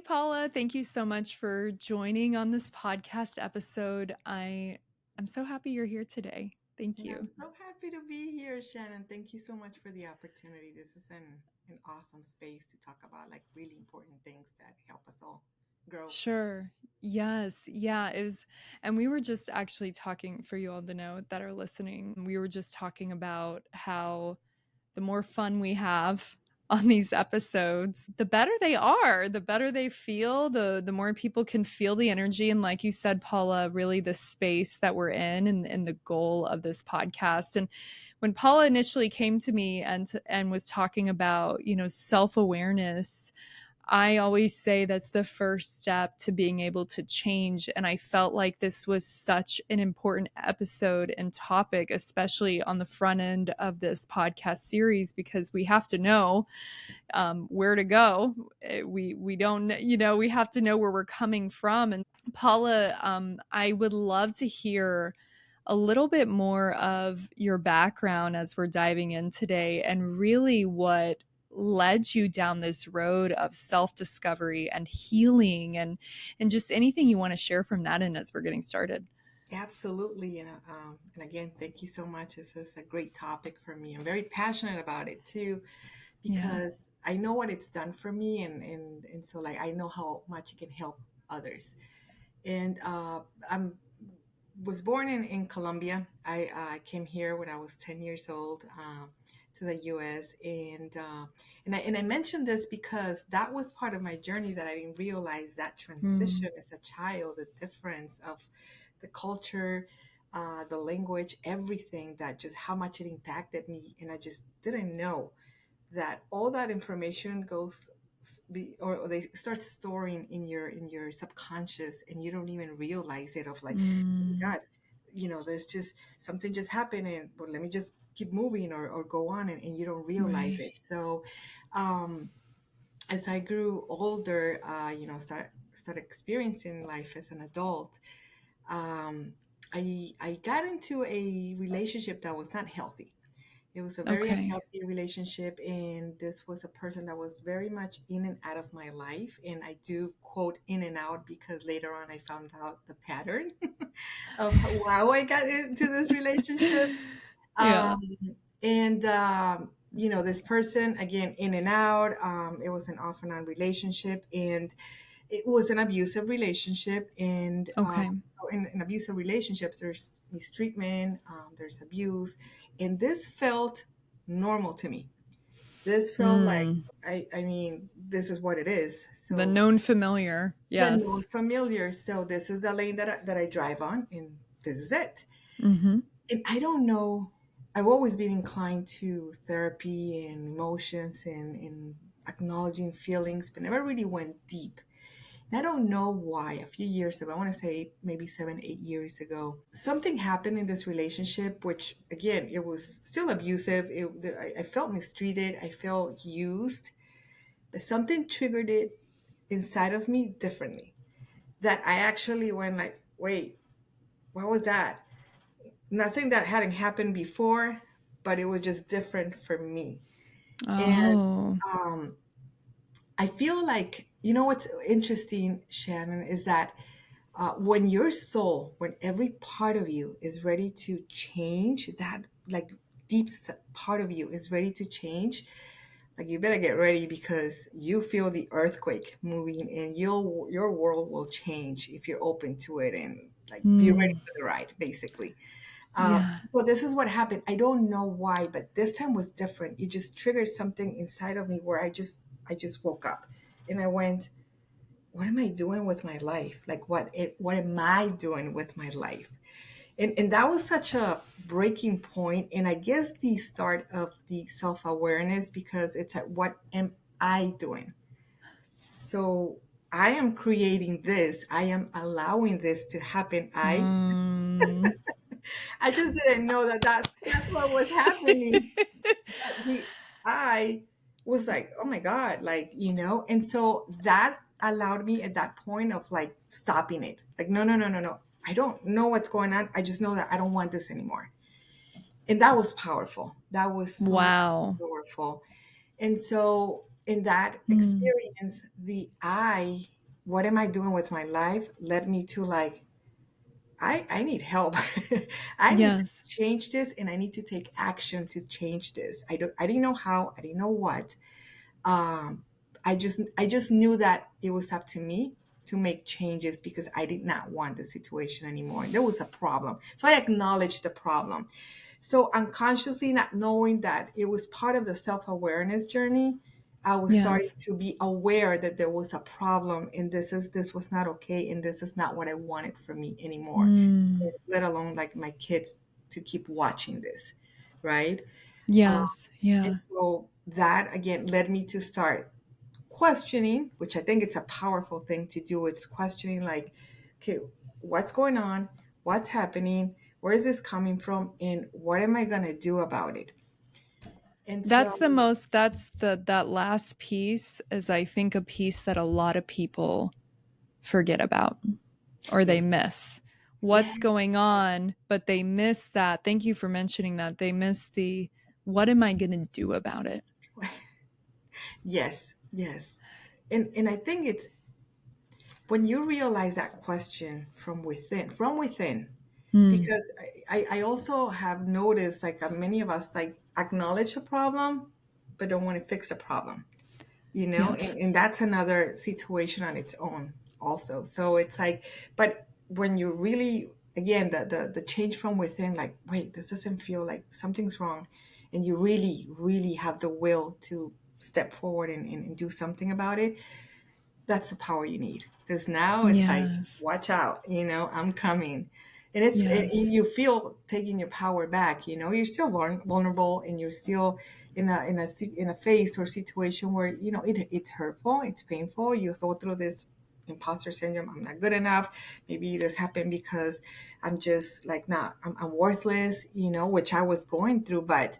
Paula. Thank you so much for joining on this podcast episode. I'm so happy you're here today. Thank And I'm you. so happy to be here, Shannon. Thank you so much for the opportunity. This is an awesome space to talk about like really important things that help us all grow. Sure. Yes. Yeah. It was, and we were just actually talking for you all to know that are listening. We were just talking about how the more fun we have on these episodes, the better they are, the better they feel, the more people can feel the energy. And like you said, Paula, really the space that we're in and the goal of this podcast. And when Paula initially came to me and was talking about, self-awareness, I always say that's the first step to being able to change. And I felt like this was such an important episode and topic, especially on the front end of this podcast series, because we have to know where to go. We don't, we have to know where we're coming from. And Paula, I would love to hear a little bit more of your background as we're diving in today and really what led you down this road of self-discovery and healing and just anything you want to share from that end as we're getting started. Absolutely. And again, thank you so much. This is a great topic for me. I'm very passionate about it too, Yeah. because I know what it's done for me. And so like, I know how much it can help others. And I'm was born in Colombia. I came here when I was 10 years old to the U.S. And I mentioned this because that was part of my journey that I didn't realize that Mm, transition as a child, the difference of the culture, the language, everything that just how much it impacted me. And I just didn't know that all that information goes or they start storing in your subconscious and you don't even realize it of like, oh my mm, god, there's just something just happened and well, let me just keep moving or go on, and you don't realize right. it. So um as I grew older, start experiencing life as an adult, um I got into a relationship that was not healthy. It was a very Okay. unhealthy relationship, and this was a person that was very much in and out of my life. And I do quote in and out because later on I found out the pattern of how I got into this relationship. Yeah. Um, and this person, again, in and out, it was an off and on relationship, and it was an abusive relationship. And Okay. so in abusive relationships, there's mistreatment, there's abuse, and this felt normal to me. This felt like, Mm, I mean, this is what it is. the So known familiar. the known Yes. familiar. So this is the lane that I drive on, and this is it. Mm-hmm. And I don't know. I've always been inclined to therapy and emotions and acknowledging feelings, but never really went deep. And I don't know why. A few years ago, I want to say maybe 7, 8 years ago, something happened in this relationship, which again, it was still abusive. I felt mistreated. I felt used, but something triggered it inside of me differently. That I actually went like, wait, what was that? Nothing that hadn't happened before, but it was just different for me. And Oh. um, I feel like, what's interesting, Shannon, is that when your soul, when every part of you is ready to change, that like part of you is ready to change, like you better get ready because you feel the earthquake moving and your world will change if you're open to it and like be ready Mm, for the ride, basically. yeah. So this is what happened. I don't know why, but this time was different. It just triggered something inside of me where I just woke up and I went, what am I doing with my life? Like what am I doing with my life? And that was such a breaking point, and I guess the start of the self-awareness, because it's at what am I doing? So I am creating this. I am allowing this to happen. Mm. I just didn't know that that's what was happening. The I was like, oh my God, like, and so that allowed me at that point of like stopping it. Like, no, no, no, no, no. I don't know what's going on. I just know that I don't want this anymore. And that was powerful. That was so Wow. powerful. And so in that Mm. experience, the I what am I doing with my life led me to like, I need help. I need to Yes. change this and I need to take action to change this. I didn't know how, I didn't know what. Um, I just knew that it was up to me to make changes because I did not want the situation anymore. And there was a problem. So I acknowledged the problem. So unconsciously, not knowing that it was part of the self-awareness journey, I was starting Yes. to be aware that there was a problem and this was not okay and this is not what I wanted for me anymore, Mm. let alone like my kids to keep watching this, right? Uh, Yes. and Yeah. so that again led me to start questioning, which I think it's a powerful thing to do. It's questioning like, okay, what's going on? What's happening? Where is this coming from? And what am I going to do about it? And That's the so, most that's the that last piece is I think a piece that a lot of people forget about or they yes, miss. What's yes, going on, but they miss that. Thank you for mentioning that. They miss the what am I going to do about it? yes, yes. And I think it's when you realize that question from within, Hmm. because I also have noticed like many of us like acknowledge a problem, but don't want to fix the problem, you know, Yes. and that's another situation on its own also. So it's like, but when you really, again, the change from within, like, wait, this doesn't feel like something's wrong. And you really, really have the will to step forward and do something about it, that's the power you need because now it's like Yes. watch out, you know, I'm coming. And Yes. you feel taking your power back, you know, you're still vulnerable and you're still in a phase or situation where you know it's hurtful, it's painful, you go through this imposter syndrome. I'm not good enough, maybe this happened because I'm just like not, I'm worthless, you know, which I was going through. But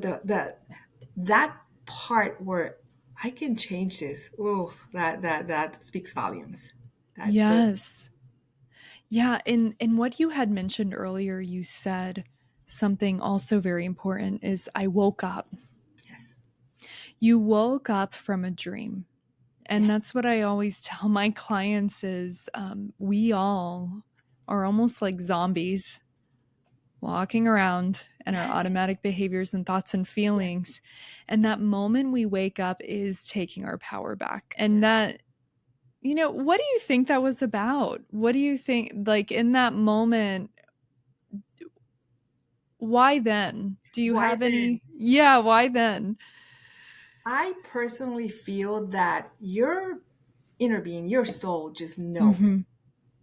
the that part where I can change this, oh, that speaks volumes. That does, Yes. Yeah, in what you had mentioned earlier, you said something also very important is I woke up. yes, You woke up from a dream. And yes, that's what I always tell my clients is we all are almost like zombies walking around and our yes, automatic behaviors and thoughts and yes, feelings. And that moment we wake up is taking our power back. And yes. that, what do you think that was about? What do you think, like in that moment, why then? Do you Why have then? any? Yeah, why then? I personally feel that your inner being, your soul, just knows Hmm.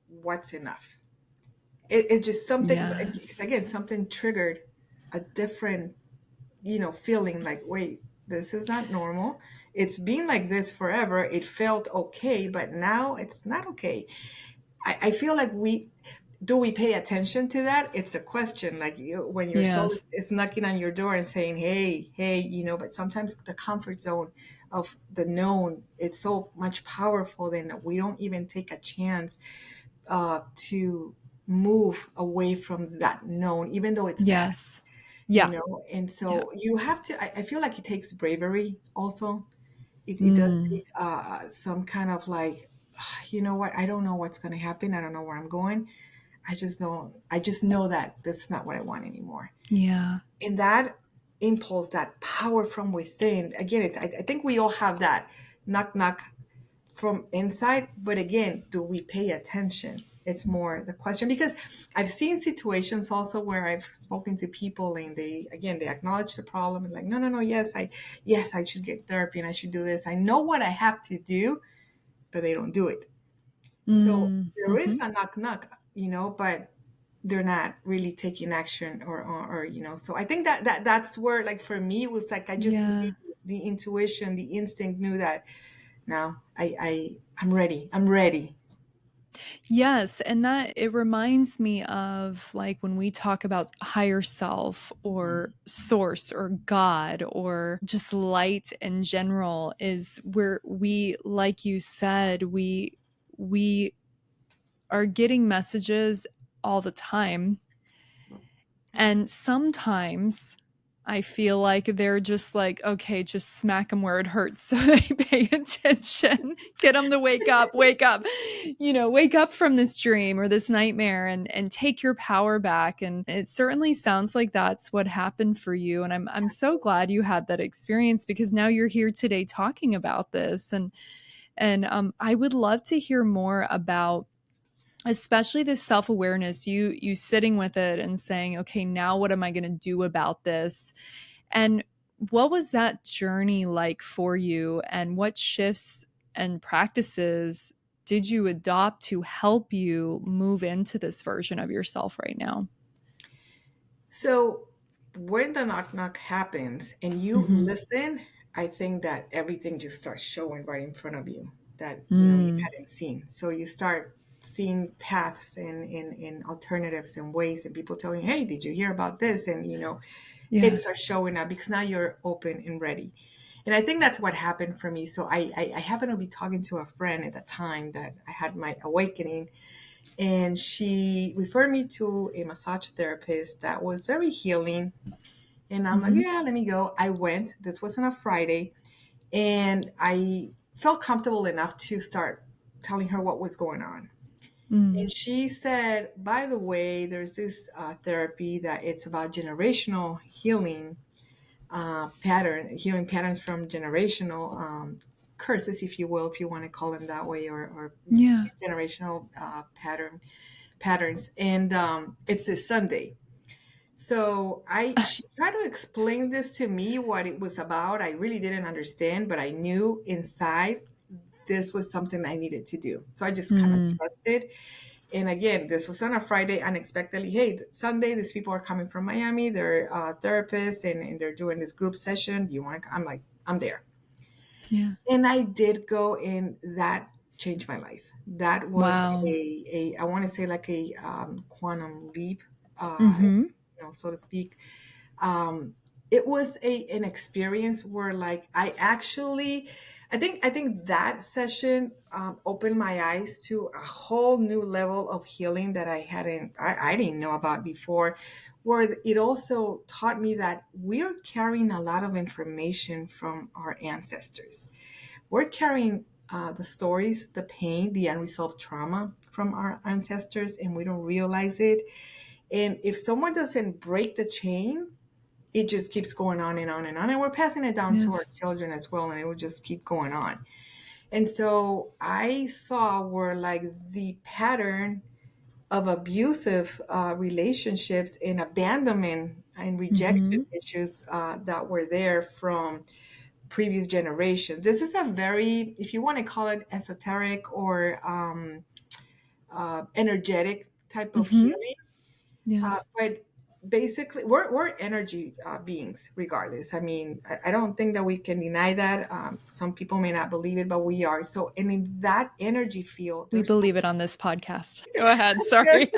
what's enough. It's just something. It's Yes. again something triggered a different, you know, feeling like, wait, this is not normal. It's been like this forever. It felt okay, but now it's not okay. I feel like we pay attention to that? It's a question. Like when your soul Yes. is knocking on your door and saying, "Hey, hey," you know. But sometimes the comfort zone of the known, it's so much powerful. Then we don't even take a chance to move away from that known, even though it's bad, Yes. you Yeah. know. And Yeah. so you have to. I feel like it takes bravery also. It does Mm. take some kind of like, you know what? I don't know what's going to happen. I don't know where I'm going. I just don't, I just know that this is not what I want anymore. Yeah. And that impulse, that power from within, again, I think we all have that knock, knock from inside. But again, do we pay attention? It's more the question because I've seen situations also where I've spoken to people and they acknowledge the problem and like, no, no, no, yes, I should get therapy and I should do this. I know what I have to do, but they don't do it. So Mm. there is Mhm. a knock knock, you know, but they're not really taking action or you know. So I think that's where like for me it was like I just knew Yeah. the intuition, the instinct knew that now I'm ready. I'm ready. Yes, and that it reminds me of like when we talk about higher self or source or God or just light in general is where we like you said we are getting messages all the time and sometimes I feel like they're just like, okay, just smack them where it hurts so they pay attention. Get them to wake up, wake up from this dream or this nightmare and take your power back. And it certainly sounds like that's what happened for you. And I'm so glad you had that experience because now you're here today talking about this. And I would love to hear more about especially this self-awareness, you sitting with it and saying, okay, now what am I going to do about this? And what was that journey like for you? And what shifts and practices did you adopt to help you move into this version of yourself right now? So when the knock knock happens and you Mm-hmm. listen, I think that everything just starts showing right in front of you that you Mm. hadn't seen. So you start seeing paths and alternatives and ways and people telling you, hey, did you hear about this? And it Yeah. starts showing up because now you're open and ready. And I think that's what happened for me. So I happened to be talking to a friend at the time that I had my awakening, and she referred me to a massage therapist that was very healing. And I'm like, Mm-hmm. yeah, let me go. I went. This was on a Friday, and I felt comfortable enough to start telling her what was going on. And Mm. she said, by the way, there's this therapy that it's about generational healing healing patterns from generational curses, if you will, if you want to call them that way, or Yeah. generational patterns. And it's this Sunday. So she tried to explain this to me, what it was about. I really didn't understand, but I knew inside this was something I needed to do. So I just kind of Mm. trusted. And again, this was on a Friday unexpectedly. Hey, Sunday, these people are coming from Miami. They're therapists and they're doing this group session. Do you want to? I'm like, I'm there. Yeah. And I did go, and that changed my life. That was Wow. I want to say like a quantum leap, Mm-hmm. so to speak. um, it was an experience where like I think that session opened my eyes to a whole new level of healing that I didn't know about before, where it also taught me that we're carrying a lot of information from our ancestors. We're carrying the stories, the pain, the unresolved trauma from our ancestors, and we don't realize it. And if someone doesn't break the chain, it just keeps going on and on and on. And we're passing it down to our Yes. children as well, and it will just keep going on. And so I saw where like the pattern of abusive relationships and abandonment and rejection Mm-hmm. issues that were there from previous generations. This is a very, if you want to call it esoteric or energetic type of Mm-hmm. healing. Yes. But basically, we're energy beings, regardless. I mean, I don't think that we can deny that. Some people may not believe it, but we are. So, and in that energy field, We there's believe it on this podcast. Go ahead. yes. Sorry.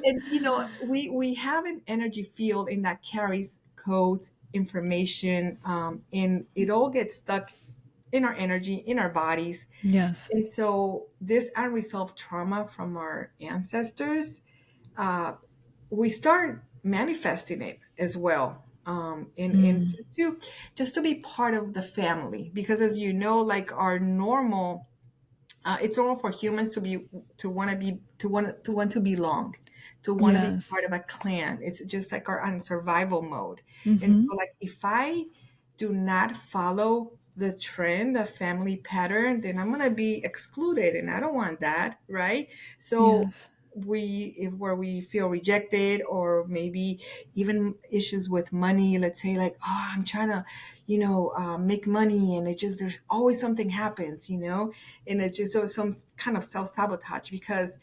And we have an energy field in that carries codes, information, and it all gets stuck in our energy, in our bodies. Yes. And so, this unresolved trauma from our ancestors, uh, we start manifesting it as well, and Mm. just to be part of the family, because as you know, like our normal, it's normal for humans to want to belong, to want to be part Yes. of a clan. It's just like our on survival mode. And Mhm. so like if I do not follow the trend, the family pattern, then I'm going to be excluded, and I don't want that, right? So Yes. where we feel rejected, or maybe even issues with money, let's say like, oh, I'm trying to make money, and it just, there's always something happens, and it's just some kind of self-sabotage, because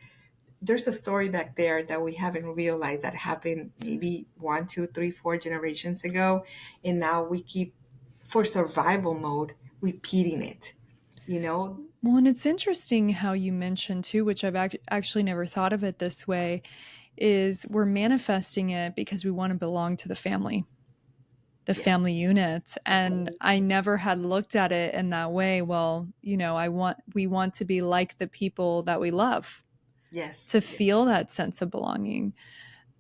there's a story back there that we haven't realized that happened maybe one, two, three, 4 generations ago, and now we keep, for survival mode, repeating it you know Well, and it's interesting how you mentioned too, which I've actually never thought of it this way, is we're manifesting it because we want to belong to the yes, family unit. the And family. I never had looked at it in that way. Well, we want to be like the people that we love, Yes, to yes, feel that sense of belonging.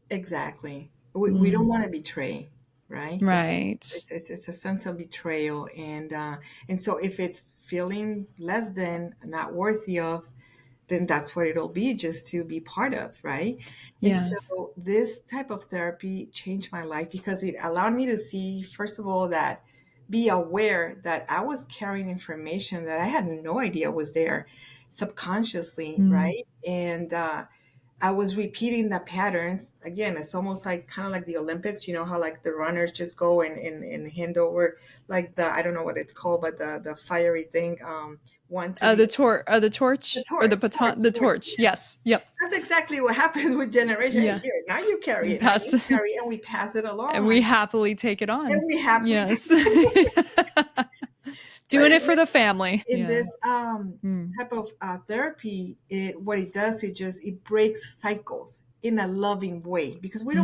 exactly. We don't Mm. want to betray, right? Right. It's a sense of betrayal, and so if it's feeling less than, not worthy of, then that's what it'll be, just to be part of, right? And Yes. so this type of therapy changed my life because it allowed me to see, first of all, that be aware that I was carrying information that I had no idea was there subconsciously, Mm. right? And I was repeating the patterns. Again, it's almost like kind of like the Olympics, you know, how like the runners just go and hand over like the, I don't know what it's called, but the fiery thing, one to the The the torch or torch, torch, the torch. torch. Yeah. Yes. Yep. That's exactly what happens with generation. Hey, Yeah. here, now you carry We it, now pass you carry it, and we pass it and along. we happily take it And on. we happily do. Yes. But Doing it for the family. in Yeah. this Mm. type of therapy, it what it does, it breaks cycles in a loving way, because Mm. we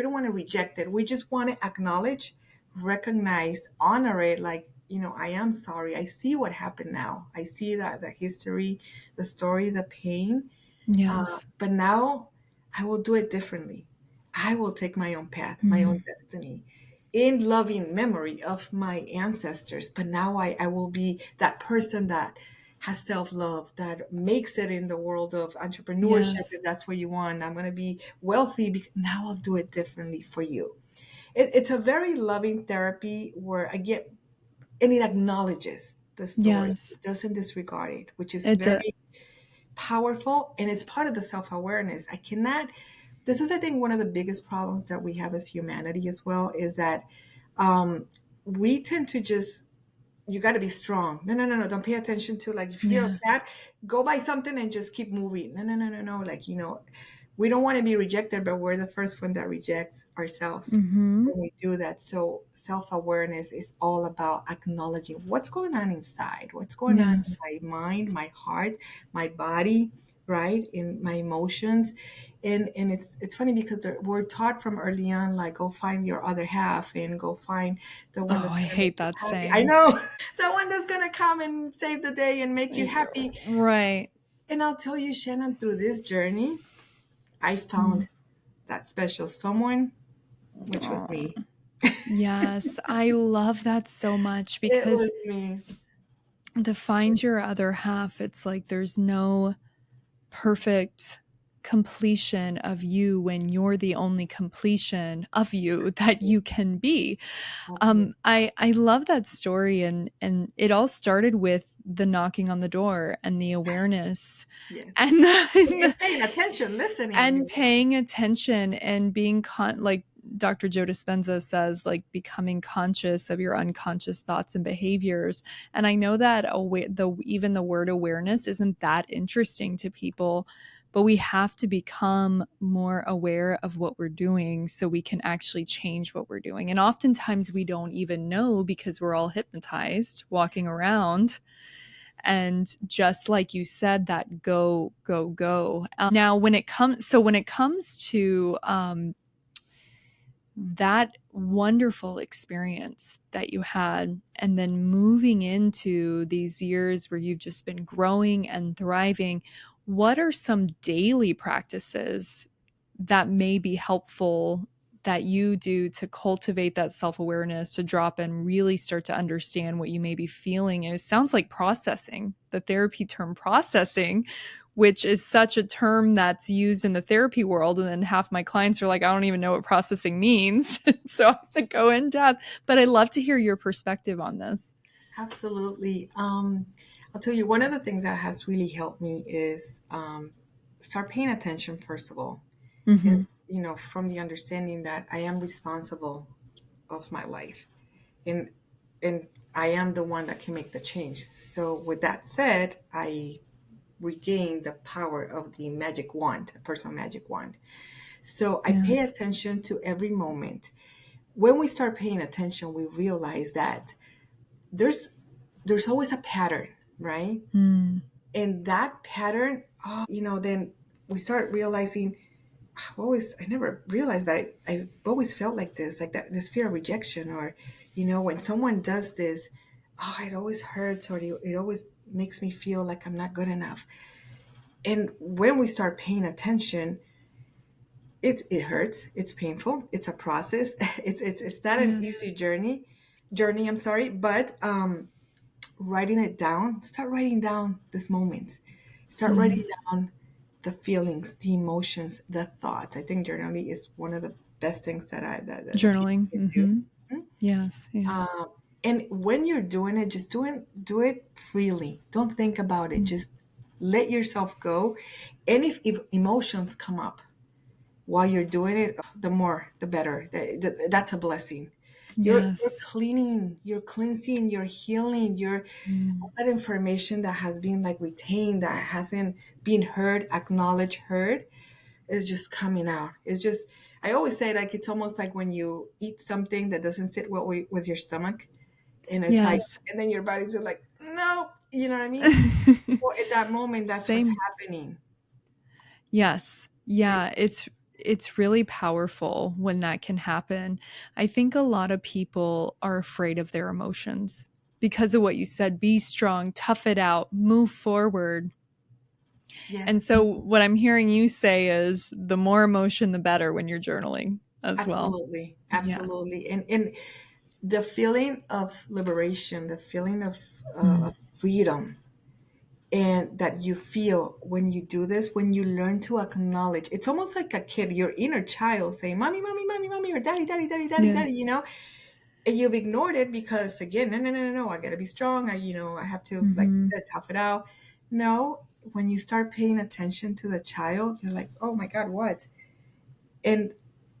don't want to reject it. We just want to acknowledge, recognize, honor it. Like, I am sorry. I see what happened now. I see that the history, the story, the pain. Yes. But now I will do it differently. I will take my own path, my own Mm. destiny, in loving memory of my ancestors. But now I will be that person that has self love, that makes it in the world of entrepreneurship, Yes. if that's what you want. I'm going to be wealthy, because now I'll do it differently for you. It's a very loving therapy where, again, and it acknowledges the story, Yes. it doesn't disregard it, which is It's a very powerful, and it's part of the self-awareness. I cannot This is, I think, one of the biggest problems that we have as humanity as well, is that um we tend to just, you got to be strong. No, no, no, no, don't pay attention to, like, if you feel yeah. sad, go buy something and just keep moving. No, no, no, no, no, like, we don't want to be rejected, but we're the first one that rejects ourselves Mhm. when we do that. So self-awareness is all about acknowledging what's going on inside, what's going on in Yes. my mind, my heart, my body, right, in my emotions. And it's funny because we're taught from early on, like, go find your other half and go find the one Oh, that's I going to make hate you that happy. I saying. know. The one that's going to come and save the day and make you happy. Right. And I'll tell you, Shannon, through this journey, I Mm. found that special someone, which was Aw. me. Yes, I love that so much It because was me. to find your other half, it's like there's no perfect completion of you when you're the only completion of you that you can be. Absolutely. I love that story, and it all started with the knocking on the door and the awareness, Yes. and then And paying attention, listening. and paying attention and being like Dr. Joe Dispenza says, like becoming conscious of your unconscious thoughts and behaviors. And I know that even the word awareness isn't that interesting to people, but we have to become more aware of what we're doing so we can actually change what we're doing. And oftentimes we don't even know because we're all hypnotized walking around. And just like you said, that go go go. Now when it comes to that wonderful experience that you had, and then moving into these years where you've just been growing and thriving, what are some daily practices that may be helpful that you do to cultivate that self-awareness, to drop and really start to understand what you may be feeling? It sounds like processing, the therapy term processing, which is such a term that's used in the therapy world. And then half my clients are like, I don't even know what processing means. So I have to go in depth. But I'd love to hear your perspective on this. Absolutely. I'll tell you, one of the things that has really helped me is start paying attention, first of all. And, Mm-hmm. from the understanding that I am responsible of my life. And, and I am the one that can make the change. So, with that said, I regain the power of the magic wand, a personal magic wand. So, I pay Yes. attention to every moment. When we start paying attention, we realize that there's there's always a pattern, right? Mm. And that pattern, then we start realizing, I never realized that I've always felt like this, like that, this fear of rejection, or, when someone does this, it always hurts, or it always makes me feel like I'm not good enough. And when we start paying attention, It hurts. It's painful. It's a process. It's not an Yeah. easy journey. I'm sorry, but writing it down. Start writing down this moment. Start Mm. writing down the feelings, the emotions, the thoughts. I think journaling is one of the best things that people Journaling. can do. Yes. Yeah. And when you're doing it, just do it freely. Don't think about it. Mm. Just let yourself go. And if emotions come up while you're doing it, the more, the better. That's a blessing. You're Yes. cleaning, you're cleansing, you're healing, you're Mm. all that information that has been like retained, that hasn't been heard, acknowledged, heard, is just coming out. It's just, I always say, like, it's almost like when you eat something that doesn't sit well with your stomach, and it's like, Yes. and then your body's just like, no, you know what I mean? Well, at that moment, that's what's Same. happening. Yes. It's Yeah, it's really powerful when that can happen. I think a lot of people are afraid of their emotions because of what you said, be strong, tough it out, move forward. And yes, so what I'm hearing you say is the more emotion the better when you're journaling as well. absolutely, Yeah. absolutely, and the feeling of liberation, the feeling of Mm. freedom, and that you feel when you do this, when you learn to acknowledge, it's almost like a kid, your inner child saying, "Mommy, mommy, mommy, mommy," or "Daddy, daddy, daddy, daddy, Yeah. daddy," and you've ignored it because, again, no, no, no, no, no, I gotta be strong. I have to, like you Mhm. said, tough it out. No, when you start paying attention to the child, you're like, oh my God, what? And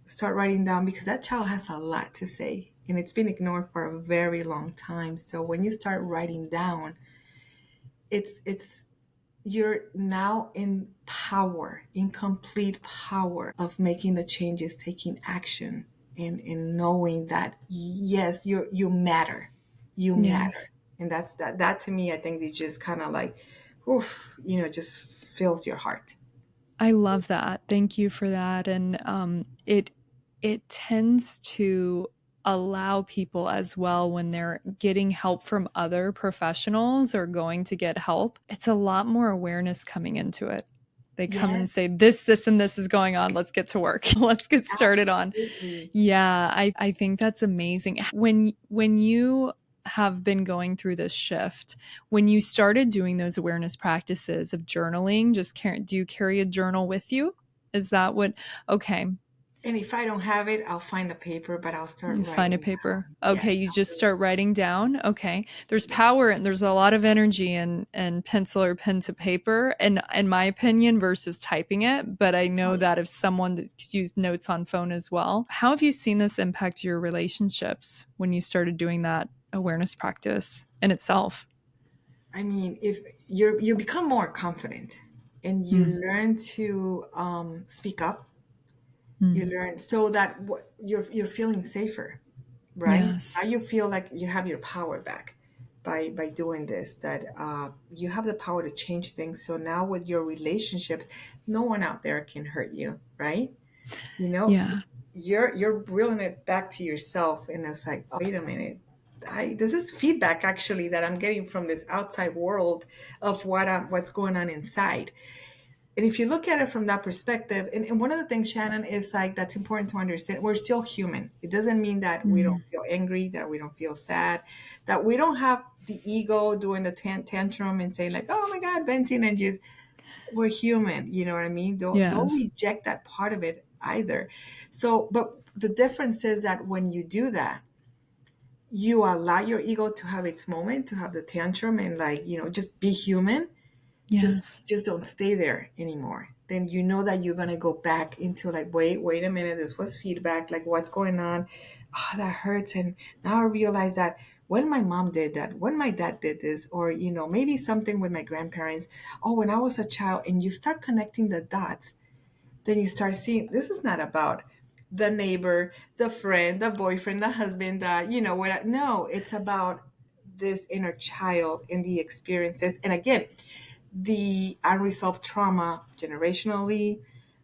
start writing down, because that child has a lot to say and it's been ignored for a very long time. So when you start writing down, it's you're now in power, in complete power of making the changes, taking action, and knowing that yes, you matter, you Yes. matter. And that to me, I think it just kind of like, oof, just fills your heart. I love that. Thank you for that. And it tends to allow people as well when they're getting help from other professionals or going to get help. It's a lot more awareness coming into it. They come and Yes, say, this, and this is going on. Let's get to work. Let's get started on. absolutely. Yeah, I think that's amazing. When you have been going through this shift, when you started doing those awareness practices of journaling, do you carry a journal with you? Is that what? Okay, And if I don't have it, I'll find a paper, but I'll start you find a writing paper. down. Okay, Yes, you I'll just do it. start writing down. Okay. There's Yeah. power and there's a lot of energy in pencil or pen to paper and in my opinion versus typing it, but I Oh, know that yeah. if someone that used notes on phone as well. How have you seen this impact your relationships when you started doing that awareness practice in itself? I mean, if you become more confident and you Mm. learn to speak up, you Mm. learn so that you're feeling safer, right? So now Yes. you feel like you have your power back by doing this. That you have the power to change things. So now with your relationships, no one out there can hurt you, right? You know, Yeah. you're bringing it back to yourself, and it's like, oh, wait a minute. This is feedback actually that I'm getting from this outside world of what's going on inside. And if you look at it from that perspective, and one of the things, Shannon, is like that's important to understand, we're still human. It doesn't mean that we don't Mm. feel angry, that we don't feel sad, that we don't have the ego doing the tantrum and saying like, oh my God, venting, and just, we're human. You know what I mean? Don't Yes. reject that part of it either. So, but the difference is that when you do that, you allow your ego to have its moment, to have the tantrum, and like, just be human. just Yes. just don't stay there anymore. Then you know that you're gonna go back into like, wait a minute, this was feedback, like what's going on. Oh, that hurts. And now I realize that when my mom did that, when my dad did this, or maybe something with my grandparents, oh, when I was a child, and you start connecting the dots, then you start seeing this is not about the neighbor, the friend, the boyfriend, the husband, what. No, it's about this inner child and the experiences. And again, the unresolved trauma generationally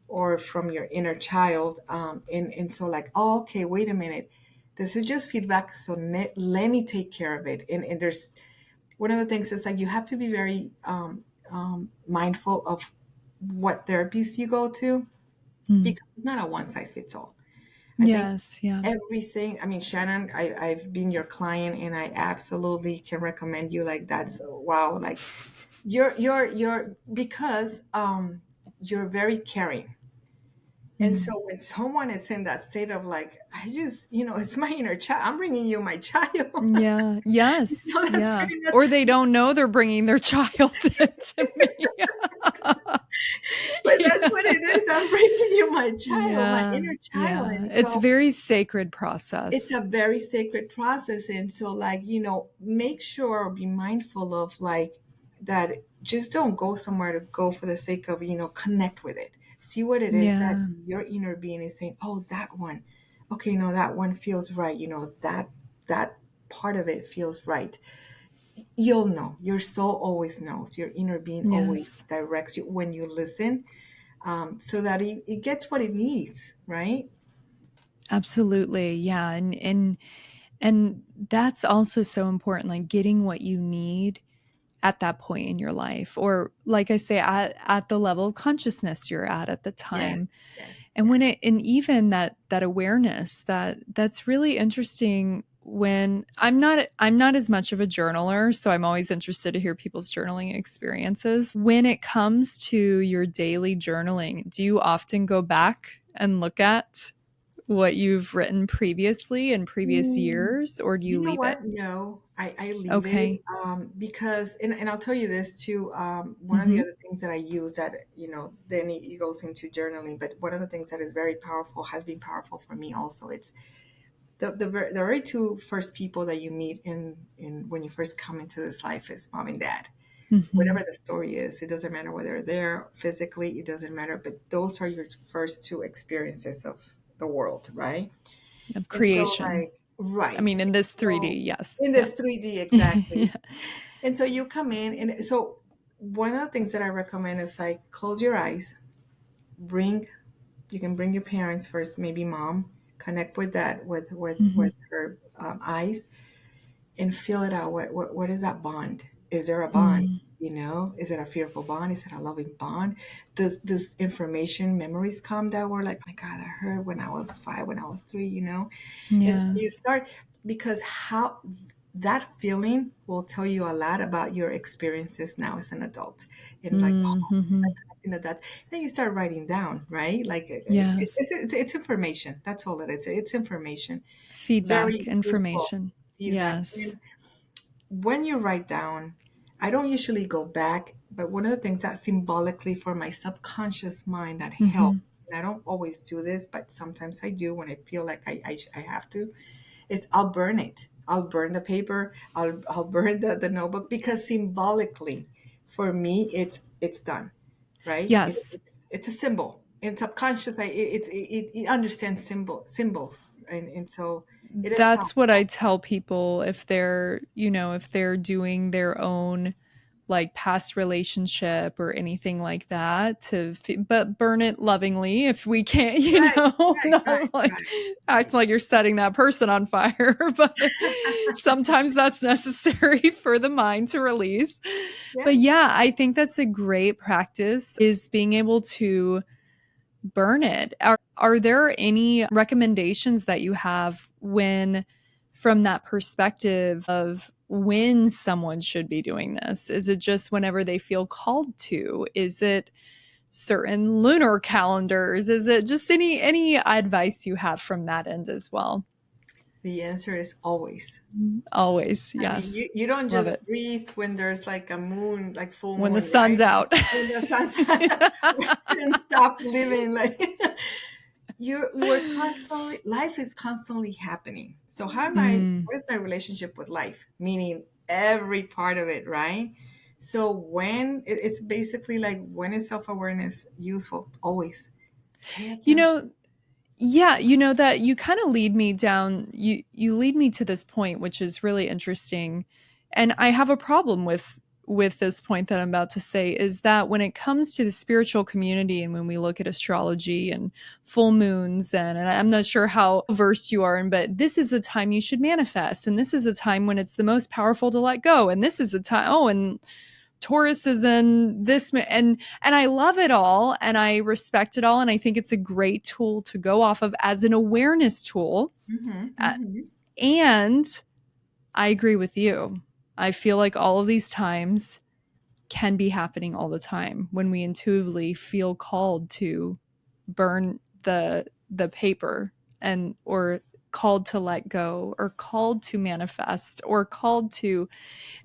or from your inner child. And so, like, oh, okay, wait a minute. This is just feedback. So let me take care of it. And there's one of the things is like you have to be very mindful of what therapies you go to, Mm. because it's not a one size fits all. I think Yes. Yeah. everything, I mean, Shannon, I've been your client and I absolutely can recommend you. Like, that's wow. Like, because you're very caring. And Mm. so when someone is in that state of like, I just, it's my inner child, I'm bringing you my child. Yeah. Yes. That's Yeah. pretty much, Or they don't know they're bringing their child to me. but that's what Yeah. it is. I'm bringing you my child, my Yeah. inner child. Yeah. And It's a so very sacred it's process. a very sacred process. And so, like, make sure or be mindful of like that. Just don't go somewhere to go for the sake of, connect with it. See what it is that Yeah. your inner being is saying, oh, that one. Okay, no, that one feels right. That part of it feels right. You'll know. Your soul always knows. Your inner being always Yes. directs you when you listen, so that it gets what it needs, right? Absolutely. Yeah. And that's also so important, like getting what you need at that point in your life, or like I say, at the level of consciousness you're at the time. Yes, yes, And yes. even that awareness, that's really interesting. When I'm not as much of a journaler, so I'm always interested to hear people's journaling experiences. When it comes to your daily journaling, do you often go back and look at what you've written previously in previous Mm, years, or do you You know leave it? what? No, I leave it, Okay. because, and I'll tell you this too. One of the Mhm. other things that I use that, then it goes into journaling, but one of the things that is very powerful, has been powerful for me also. It's the very two first people that you meet in when you first come into this life is mom and dad. Mhm. Whatever the story is, it doesn't matter whether they're there physically, it doesn't matter, but those are your first two experiences of the world, right? Of And so, creation. like, I right. mean, in And this 3D, so, yes. in Yeah. this 3D, exactly. Yeah. And so you come in, and so one of the things that I recommend is like close your eyes, bring, you can bring your parents first, maybe mom, connect with that, with Mhm. her eyes, and feel it out. What is that bond? Is there a bond? Mm. Is it a fearful bond? Is it a loving bond? Does information, memories come that were like, oh my God, I heard when I was 5, when I was 3. And so you Yes. start, because how that feeling will tell you a lot about your experiences now as an adult. And like, oh, you start Mhm. connecting the dots. Then you start writing down, right? Like, Yes. it's information. That's all it is. It's information. Feedback, Very useful information. feedback. Yes. And when you write down, I don't usually go back, but one of the things that symbolically for my subconscious mind that Mhm. helps, and I don't always do this, but sometimes I do when I feel like I have to, is I'll burn it. I'll burn the paper. I'll burn the notebook, because symbolically, for me, it's done, right? Yes. It's a symbol. In subconscious, it understands symbols, and so it is That's what I powerful. tell people if they're doing their own like past relationship or anything like that, but burn it lovingly if we can't, Right, right, right, not like right. act like you're setting that person on fire, but sometimes that's necessary for the mind to release. But Yes. yeah, I think that's a great practice, is being able to burn it. Are there any recommendations that you have when, from that perspective of when someone should be doing this? Is it just whenever they feel called to? Is it certain lunar calendars? Is it just any advice you have from that end as well? The answer is always. Always, I mean, yes. you don't Love just it. breathe when there's like a moon, like full When the moon, sun's right? out. When the sun's and stop living, like we're constantly, life is constantly happening. So Mm. what is my relationship with life? Meaning every part of it, right? So when it's basically like, when is self-awareness useful? Always pay You attention. know, yeah, that you kind of lead me down, you lead me to this point, which is really interesting. And I have a problem with this point that I'm about to say, is that when it comes to the spiritual community and when we look at astrology and full moons, and I'm not sure how versed you are in, but this is the time you should manifest, and this is the time when it's the most powerful to let go, and this is the time, oh, and Taurus is in this, and I love it all and I respect it all, and I think it's a great tool to go off of as an awareness tool. Mm-hmm, Uh, mm-hmm. and I agree with you. I feel like all of these times can be happening all the time when we intuitively feel called to burn the paper, and or called to let go, or called to manifest, or called to.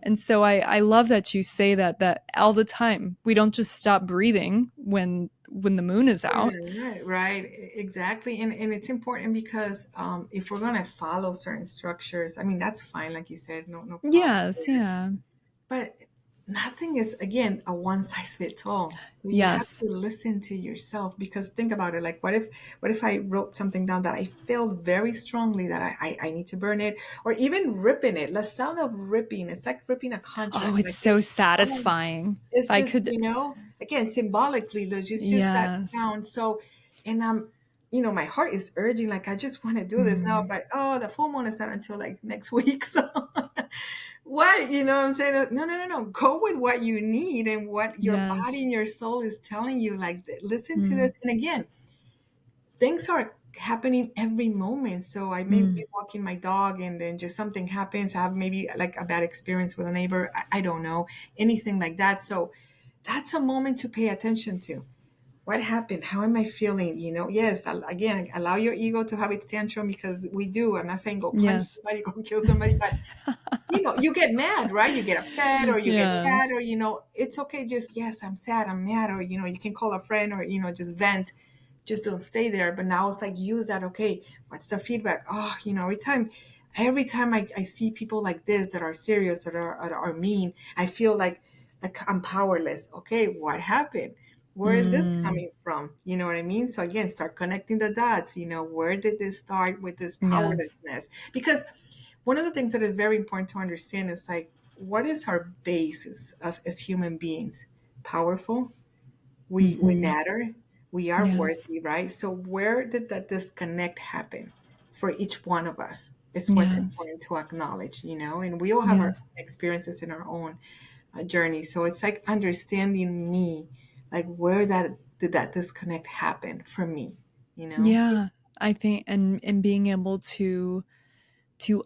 And so I love that you say that all the time. We don't just stop breathing when the moon is out. Right, right, exactly. And it's important because if we're gonna follow certain structures, I mean that's fine, like you said, no problem Yes, there. yeah. But nothing is, again, a one size fits all. So you have Yes. to listen to yourself, because think about it. Like, what if I wrote something down that I felt very strongly that I need to burn it, or even ripping it. The sound of ripping, it's like ripping a Oh, contract. it's Like so oh, satisfying. it's I just, could. again, symbolically, there's just that Yes. sound. So, and my heart is urging, like, I just want to do this now, Mm, but oh, the full moon is not until like next week. So, what, what I'm saying? No, no, no, no. Go with what you need and what your body yes. and your soul is telling you. Like, listen to Mm, this. And again, things are happening every moment. So I may mm, be walking my dog and then just something happens. I have maybe like a bad experience with a neighbor. I don't know, anything like that. So that's a moment to pay attention to. What happened? How am I feeling? Yes, again, allow your ego to have its tantrum, because we do. I'm not saying go punch yes. somebody, go kill somebody, but you get mad, right? You get upset or you get sad, Yes. or, it's okay. Just, yes, I'm sad, I'm mad, or, you can call a friend, or, just vent. Just don't stay there. But now it's like, use that. Okay, what's the feedback? Oh, every time I see people like this that are serious, that are mean, I feel like I'm powerless. Okay, what happened? Where is this Mm, coming from? You know what I mean? So again, start connecting the dots. Where did this start with this yes. powerlessness? Because one of the things that is very important to understand is, like, what is our basis of as human beings? Powerful. We Hmm. matter. We are Yes. worthy, right? So where did that disconnect happen for each one of us? It's what's Yes. important to acknowledge, and we all have our Yes. experiences in our own journey. So it's like understanding me, like, where that did that disconnect happen for me, you know? Yeah. I think, and being able to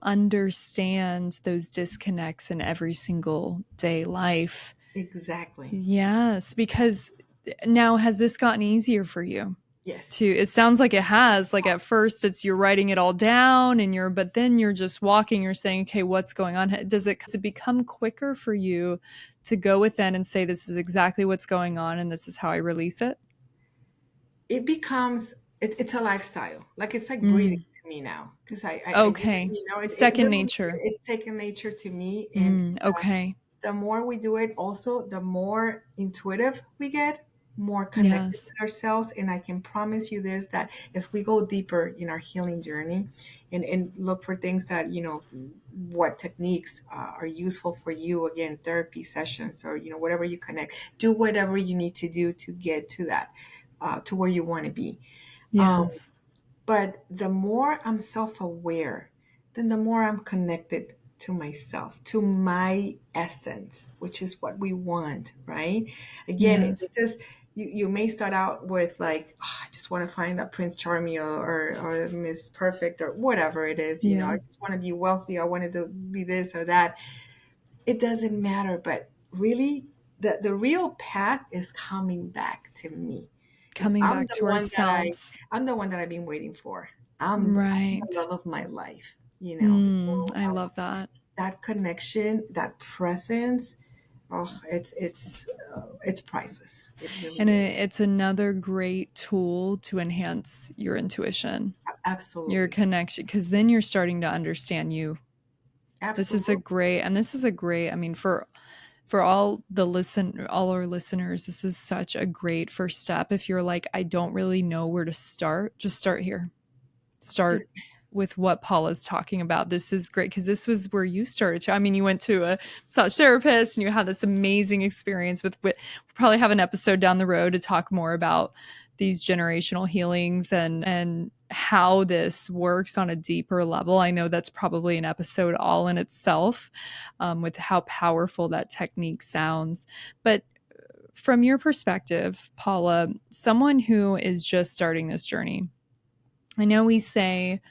understand those disconnects in every single day life. Exactly. Yes, because now, has this gotten easier for you? Yes. To It sounds like it has. Like at first it's you're writing it all down and but then you're just walking, you're saying, okay, what's going on? Does it become quicker for you to go within and say, this is exactly what's going on and this is how I release it? It becomes, it's a lifestyle. Like, it's like breathing Mm, to me now, because I do it, okay. it Second really, nature. it's taken nature to me. And Okay. the more we do it, also the more intuitive we get, more connected Yes. with ourselves. And I can promise you this, that as we go deeper in our healing journey, and look for things that, what techniques are useful for you, again, therapy sessions, or, whatever you connect, do whatever you need to do to get to that, to where you want to be. Um, Yes. but the more I'm self aware, then the more I'm connected to myself, to my essence, which is what we want, right? Again, Yes. this is, you may start out with, like, oh, I just want to find that Prince Charming, or Miss Perfect, or whatever it is, Yeah. I just want to be wealthy, I wanted to be this or that. It doesn't matter. But really, the real path is coming back to me. Is Coming back to ourselves. I'm the one that I've been waiting for. I'm the Right. love of my life. So I love that. that connection, that presence, oh, it's priceless. It And really is. it's another great tool to enhance your intuition, your Absolutely. connection, because then you're starting to understand you. Absolutely. This is a great, I mean, for all our listeners, this is such a great first step. If you're like, I don't really know where to start, just start here. Start Yes. with what Paula's talking about. This is great because this was where you started to. I mean, you went to a massage therapist and you had this amazing experience with. We'll probably have an episode down the road to talk more about these generational healings and how this works on a deeper level. I know that's probably an episode all in itself, with how powerful that technique sounds. But from your perspective, Paula, someone who is just starting this journey, I know we say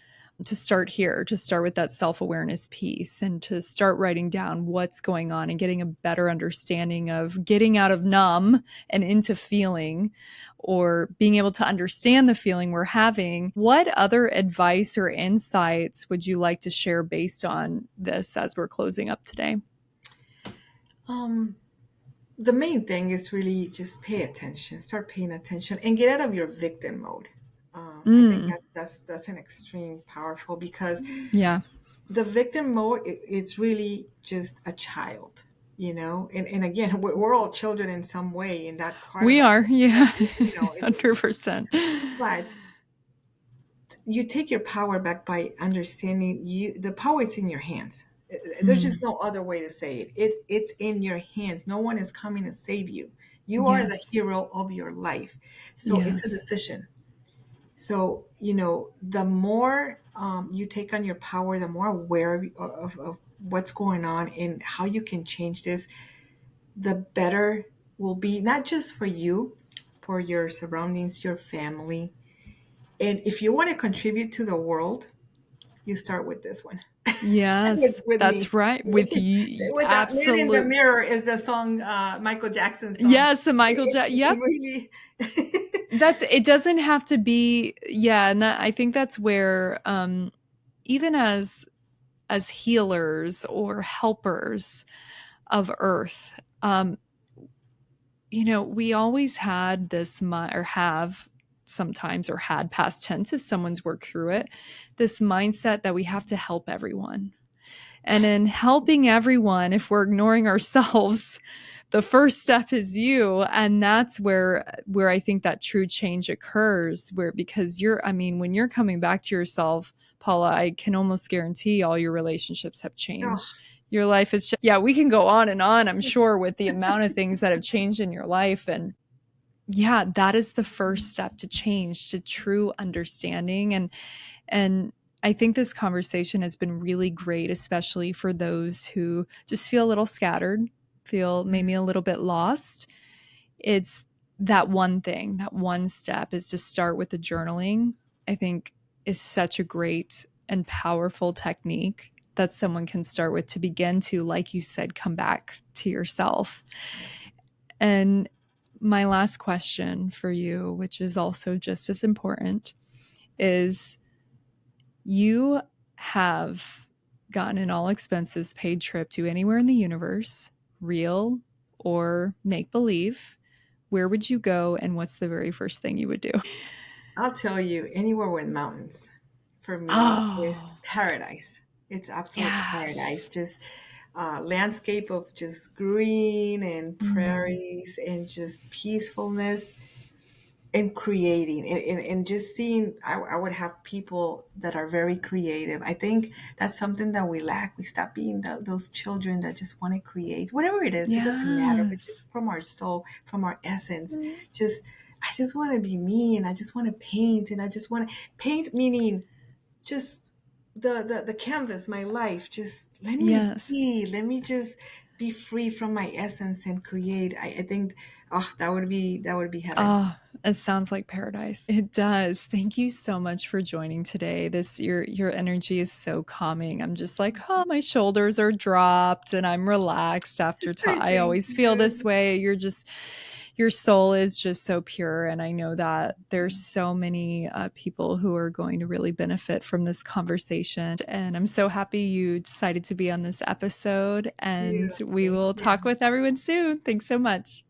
to start here, to start with that self awareness piece and to start writing down what's going on and getting a better understanding of getting out of numb and into feeling, or being able to understand the feeling we're having. What other advice or insights would you like to share based on this as we're closing up today? Um, the main thing is really just pay attention, start paying attention, and get out of your victim mode. I think Mm, that's an extreme powerful, because yeah, the victim mode, it's really just a child, and again, we're all children in some way in that part of we us. are. Yeah, It's, 100%. but you take your power back by understanding the power is in your hands. There's just Mm, no other way to say it's in your hands. No one is coming to save you. You are the yes. hero of your life. So it's a Yes. decision. So the more you take on your power, the more aware of what's going on and how you can change this, the better will be, not just for you, for your surroundings, your family. And if you want to contribute to the world, you start with this one. with, Yes, with that's me. right. With you, With that man in the absolute. mirror is the song, Michael Jackson song. Yes, the Michael It, Jackson. it, it Yep, really. that's. It doesn't have to be. Yeah, and I think that's where, even as healers or helpers of Earth, we always had this, or have sometimes, or had past tense if someone's worked through it, this mindset that we have to help everyone. And in Yes. helping everyone, if we're ignoring ourselves, the first step is you. And that's where I think that true change occurs, where, because I mean, when you're coming back to yourself, Paula, I can almost guarantee all your relationships have Oh, changed. Your life is, yeah, we can go on and on, I'm sure, with the amount of things that have changed in your life. And yeah, that is the first step to change, to true understanding. And I think this conversation has been really great, especially for those who just feel a little scattered, feel maybe a little bit lost. It's that one thing, that one step is to start with the journaling. I think is such a great and powerful technique that someone can start with to begin to, like you said, come back to yourself. And my last question for you, which is also just as important, is, you have gotten an all expenses paid trip to anywhere in the universe, real or make believe. Where would you go, and what's the very first thing you would do? I'll tell you, anywhere with mountains for me is Oh, paradise. It's absolute paradise. yes. Just landscape of just green and Mm, prairies and just peacefulness and creating and just seeing. I would have people that are very creative. I think that's something that we lack. We stop being those children that just want to create whatever it is. It doesn't matter, but just yes. from our soul, from our essence, Mm, just I just want to be me, and I just want to paint, and I just want to paint, meaning just the canvas, my life. Just let me yes. be, let me just be free from my essence and create. I think, oh, that would be heaven. Oh, it sounds like paradise. It does. Thank you so much for joining today. This your energy is so calming. I'm just like, oh, my shoulders are dropped and I'm relaxed after I I thank always feel this you. way. Your soul is just so pure, and I know that there's so many people who are going to really benefit from this conversation. And I'm so happy you decided to be on this episode, and You, we thank will talk you. with everyone soon. Thanks so much.